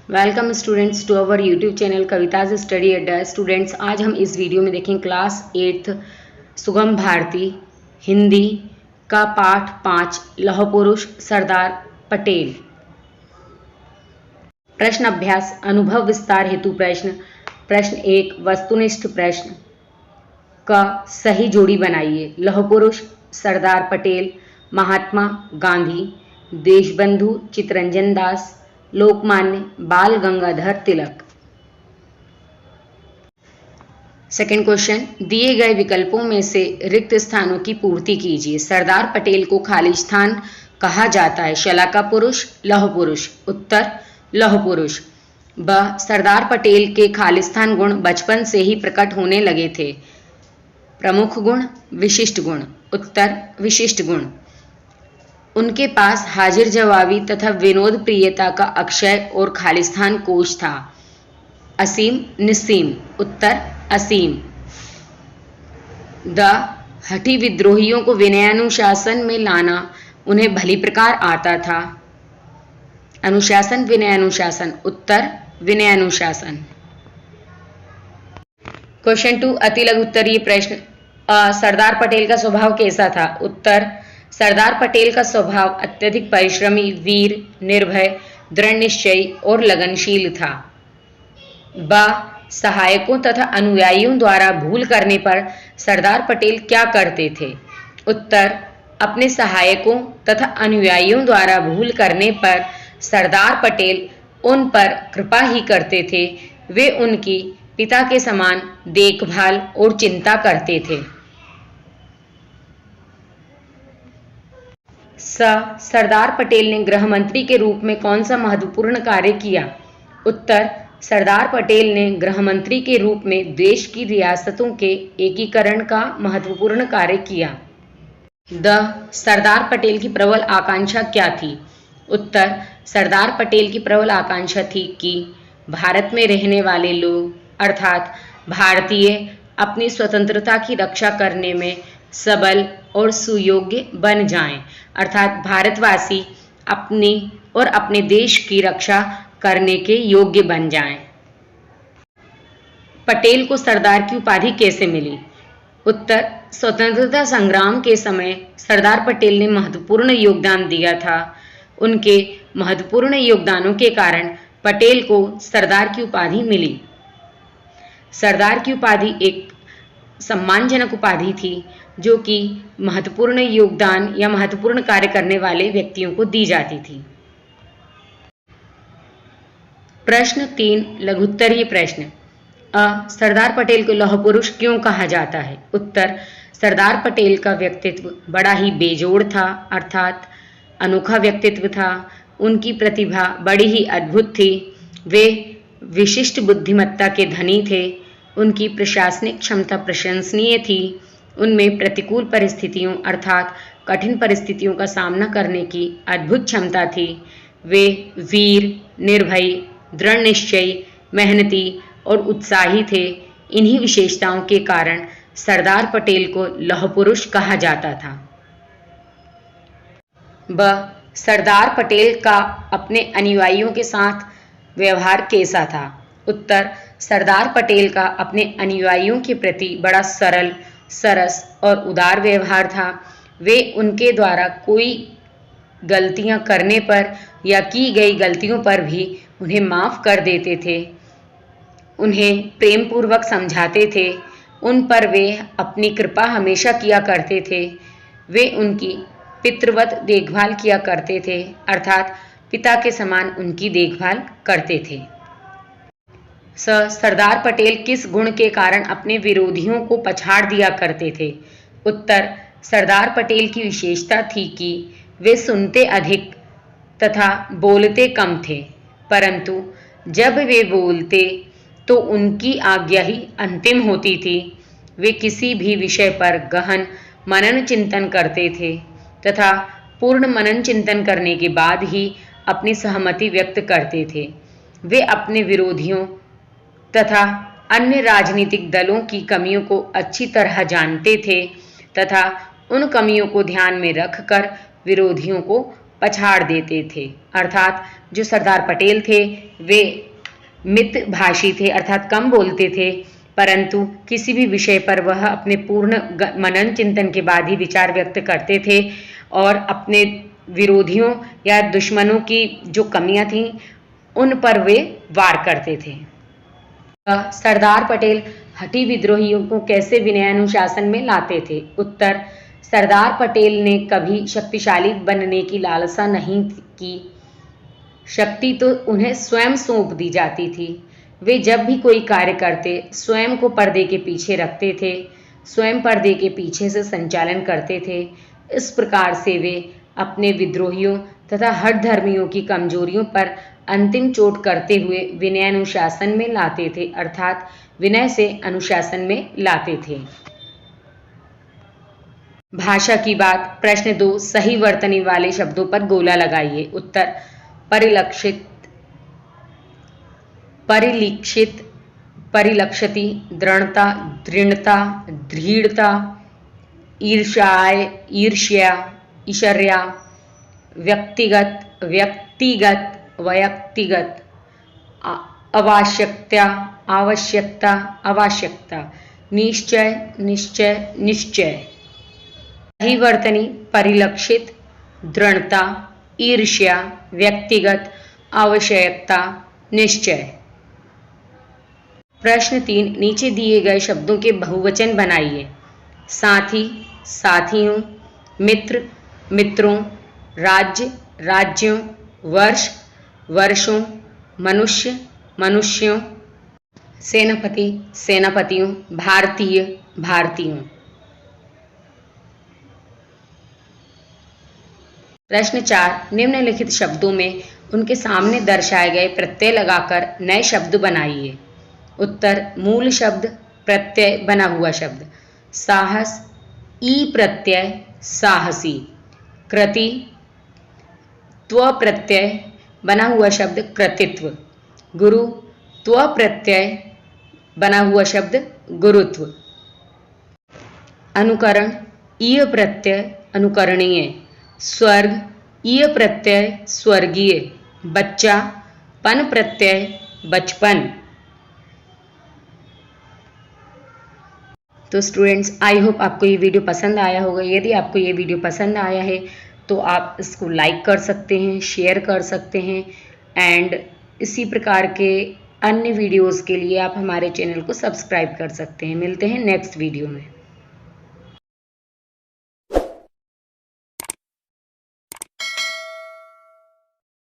Welcome students to our YouTube channel Kavita's study Adda. Students, आज हम इस वीडियो में देखें क्लास 8th सुगम भारती हिंदी का पाठ 5 लौह पुरुष सरदार पटेल। प्रश्न अभ्यास अनुभव विस्तार हेतु प्रश्न। प्रश्न 1 वस्तुनिष्ठ प्रश्न का सही जोड़ी बनाइए। लौह पुरुष सरदार पटेल, महात्मा गांधी, देशबंधु चित्तरंजन दास, लोकमान्य बाल गंगाधर तिलक। सेकंड क्वेश्चन, दिए गए विकल्पों में से रिक्त स्थानों की पूर्ति कीजिए। सरदार पटेल को खाली स्थान कहा जाता है। शलाका पुरुष, लौह पुरुष। उत्तर लौह पुरुष। ब सरदार पटेल के खालिस्तान गुण बचपन से ही प्रकट होने लगे थे। प्रमुख गुण, विशिष्ट गुण। उत्तर विशिष्ट गुण। उनके पास हाजिर जवाबी तथा विनोद प्रियता का अक्षय और खालिस्तान कोश था। असीम निस्सीम। उत्तर असीम। द हठी विद्रोहियों को विनयानुशासन में लाना उन्हें भली प्रकार आता था। अनुशासन विनयानुशासन। उत्तर विनयानुशासन। क्वेश्चन 2 अति लघु उत्तरीय प्रश्न। सरदार पटेल का स्वभाव कैसा था? उत्तर सरदार पटेल का स्वभाव अत्यधिक परिश्रमी, वीर, निर्भय, दृढ़ निश्चयी और लगनशील था। ब सहायकों तथा अनुयायियों द्वारा भूल करने पर सरदार पटेल क्या करते थे? उत्तर अपने सहायकों तथा अनुयायियों द्वारा भूल करने पर सरदार पटेल उन पर कृपा ही करते थे। वे उनकी पिता के समान देखभाल और चिंता करते थे। सरदार पटेल ने गृह मंत्री के रूप में कौन सा महत्वपूर्ण कार्य किया? उत्तर सरदार पटेल ने गृह मंत्री के रूप में देश की रियासतों के एकीकरण का महत्वपूर्ण कार्य किया। द सरदार पटेल की प्रबल आकांक्षा क्या थी? उत्तर सरदार पटेल की प्रबल आकांक्षा थी कि भारत में रहने वाले लोग अर्थात भारतीय अपनी स्वतंत्रता की रक्षा करने में सबल और सुयोग्य बन जाएं, अर्थात भारतवासी अपनी और अपने देश की रक्षा करने के योग्य बन जाएं। पटेल को सरदार की उपाधि कैसे मिली? उत्तर स्वतंत्रता संग्राम के समय सरदार पटेल ने महत्वपूर्ण योगदान दिया था। उनके महत्वपूर्ण योगदानों के कारण पटेल को सरदार की उपाधि मिली। सरदार की उपाधि एक सम्मानजनक उपाधि थी जो कि महत्वपूर्ण योगदान या महत्वपूर्ण कार्य करने वाले व्यक्तियों को दी जाती थी। प्रश्न 3 लघुत्तरीय प्रश्न। सरदार पटेल को लौह पुरुष क्यों कहा जाता है? उत्तर सरदार पटेल का व्यक्तित्व बड़ा ही बेजोड़ था, अर्थात अनोखा व्यक्तित्व था। उनकी प्रतिभा बड़ी ही अद्भुत थी। वे विशिष्ट बुद्धिमत्ता के धनी थे। उनकी प्रशासनिक क्षमता प्रशंसनीय थी। उनमें प्रतिकूल परिस्थितियों अर्थात कठिन परिस्थितियों का सामना करने की अद्भुत क्षमता थी। वे वीर, निर्भयी, दृढ़ निश्चयी, मेहनती और उत्साही थे। इन्हीं विशेषताओं के कारण सरदार पटेल को लौह पुरुष कहा जाता था। ब सरदार पटेल का अपने अनुयायियों के साथ व्यवहार कैसा था? उत्तर सरदार पटेल का अपने अनुयायियों के प्रति बड़ा सरल, सरस और उदार व्यवहार था। वे उनके द्वारा कोई गलतियां करने पर या की गई गलतियों पर भी उन्हें माफ कर देते थे। उन्हें प्रेम पूर्वक समझाते थे। उन पर वे अपनी कृपा हमेशा किया करते थे। वे उनकी पितृवत देखभाल किया करते थे, अर्थात पिता के समान उनकी देखभाल करते थे। सरदार पटेल किस गुण के कारण अपने विरोधियों को पछाड़ दिया करते थे? उत्तर सरदार पटेल की विशेषता थी कि वे सुनते अधिक तथा बोलते कम थे, परंतु जब वे बोलते तो उनकी आज्ञा ही अंतिम होती थी। वे किसी भी विषय पर गहन मनन चिंतन करते थे तथा पूर्ण मनन चिंतन करने के बाद ही अपनी सहमति व्यक्त करते थे। वे अपने विरोधियों तथा अन्य राजनीतिक दलों की कमियों को अच्छी तरह जानते थे तथा उन कमियों को ध्यान में रखकर विरोधियों को पछाड़ देते थे। अर्थात जो सरदार पटेल थे वे मितभाषी थे, अर्थात कम बोलते थे, परंतु किसी भी विषय पर वह अपने पूर्ण मनन चिंतन के बाद ही विचार व्यक्त करते थे और अपने विरोधियों या दुश्मनों की जो कमियां थीं उन पर वे वार करते थे। सरदार पटेल हठी विद्रोहियों को कैसे विनय अनुशासन में लाते थे? उत्तर, सरदार पटेल ने कभी शक्तिशाली बनने की लालसा नहीं की। शक्ति तो उन्हें स्वयं सौंप दी जाती थी। वे जब भी कोई कार्य करते स्वयं को पर्दे के पीछे रखते थे, स्वयं पर्दे के पीछे से संचालन करते थे। इस प्रकार से वे अपने विद्रोहियों तथा हठधर्मियों की कमजोरियों पर अंतिम चोट करते हुए विनय अनुशासन में लाते थे, अर्थात विनय से अनुशासन में लाते थे। भाषा की बात। प्रश्न 2, सही वर्तनी वाले शब्दों पर गोला लगाइए। उत्तर, परिलक्षित, परिलक्षित, परिलक्षति, दृढ़ता, दृढ़ता, दृढ़ता, ईर्ष्याय, ईर्ष्या, ईर्ष्या, व्यक्तिगत, व्यक्तिगत, वैयक्तिगत, आवश्यकता, आवश्यकता, आवश्यकता, निश्चय, निश्चय, निश्चय। सही वर्तनी परिलक्षित, दृढ़ता, ईर्ष्या, व्यक्तिगत, आवश्यकता, निश्चय। प्रश्न 3, नीचे दिए गए शब्दों के बहुवचन बनाइए। साथी, साथियों, मित्र, मित्रों, राज्य, राज्यों, वर्ष, वर्षों, मनुष्य, मनुष्यों, सेनापति, सेनापतियों, भारतीय, भारतीयों। प्रश्न 4, निम्नलिखित शब्दों में उनके सामने दर्शाए गए प्रत्यय लगाकर नए शब्द बनाइए। उत्तर, मूल शब्द, प्रत्यय, बना हुआ शब्द। साहस, ई प्रत्यय, साहसी। कृति, त्व प्रत्यय, बना हुआ शब्द, कृतित्व। गुरु, त्व प्रत्यय, बना हुआ शब्द, गुरुत्व। अनुकरण, ईय प्रत्यय, अनुकरणीय। स्वर्ग, ईय प्रत्यय, स्वर्गीय। बच्चा, पन प्रत्यय, बचपन। तो स्टूडेंट्स, आई होप आपको ये वीडियो पसंद आया होगा। यदि आपको ये वीडियो पसंद आया है तो आप इसको लाइक कर सकते हैं, शेयर कर सकते हैं एंड इसी प्रकार के अन्य वीडियोस के लिए आप हमारे चैनल को सब्सक्राइब कर सकते हैं। मिलते हैं नेक्स्ट वीडियो में।